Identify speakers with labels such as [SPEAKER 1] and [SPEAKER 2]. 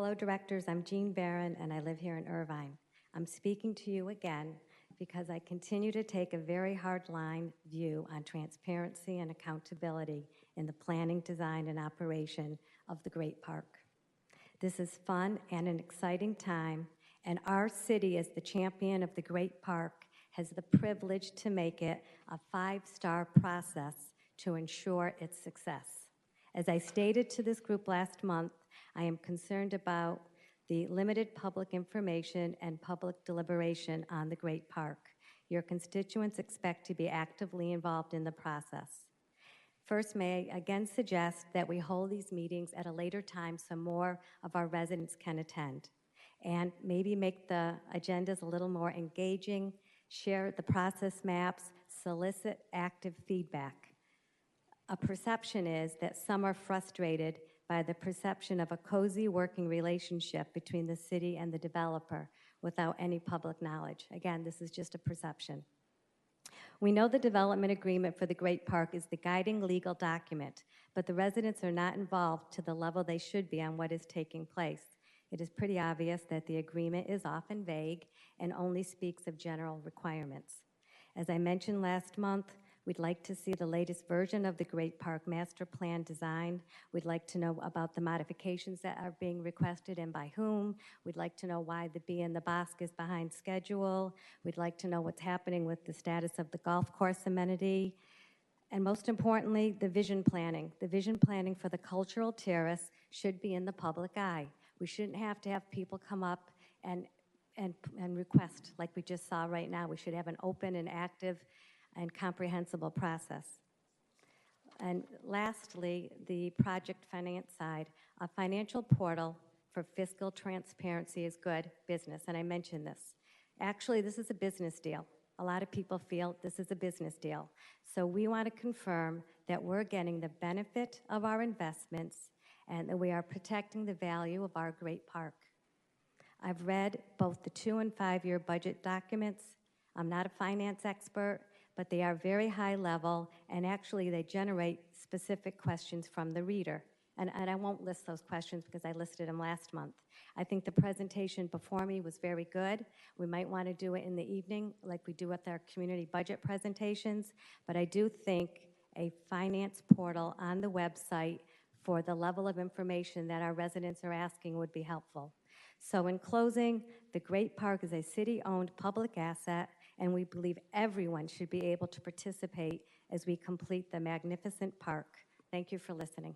[SPEAKER 1] Hello, directors. I'm Jeanne and I live here in Irvine. I'm speaking to you again because I continue to take a very hard-line view on transparency and accountability in the planning, design, and operation of the Great Park. This is fun and an exciting time, and our city, as the champion of the Great Park, has the privilege to make it a 5-star process to ensure its success. As I stated to this group last month, I am concerned about the limited public information and public deliberation on the Great Park. Your constituents expect to be actively involved in the process. First, may I again suggest that we hold these meetings at a later time so more of our residents can attend, and maybe make the agendas a little more engaging, share the process maps, solicit active feedback. A perception is that some are frustrated by the perception of a cozy working relationship between the city and the developer without any public knowledge. Again, this is just a perception. We know the development agreement for the Great Park is the guiding legal document, but the residents are not involved to the level they should be on what is taking place. It is pretty obvious that the agreement is often vague and only speaks of general requirements. As I mentioned last month, we'd like to see the latest version of the Great Park Master Plan design. We'd like to know about the modifications that are being requested and by whom. We'd like to know why the Bee in the Bosque is behind schedule. We'd like to know what's happening with the status of the golf course amenity. And most importantly, the vision planning. The vision planning for the cultural terrace should be in the public eye. We shouldn't have to have people come up and request like we just saw right now. We should have an open and active and comprehensible process. And lastly, the project finance side. A financial portal for fiscal transparency is good business, and I mentioned this. Actually, this is a business deal. A lot of people feel this is a business deal. So we want to confirm that we're getting the benefit of our investments and that we are protecting the value of our great park. I've read both the 2- and 5-year budget documents. I'm not a finance expert, but they are very high level, and actually they generate specific questions from the reader. And I won't list those questions because I listed them last month. I think the presentation before me was very good. We might want to do it in the evening like we do with our community budget presentations, but I do think a finance portal on the website for the level of information that our residents are asking would be helpful. So in closing, the Great Park is a city-owned public asset, and we believe everyone should be able to participate as we complete the magnificent park. Thank you for listening.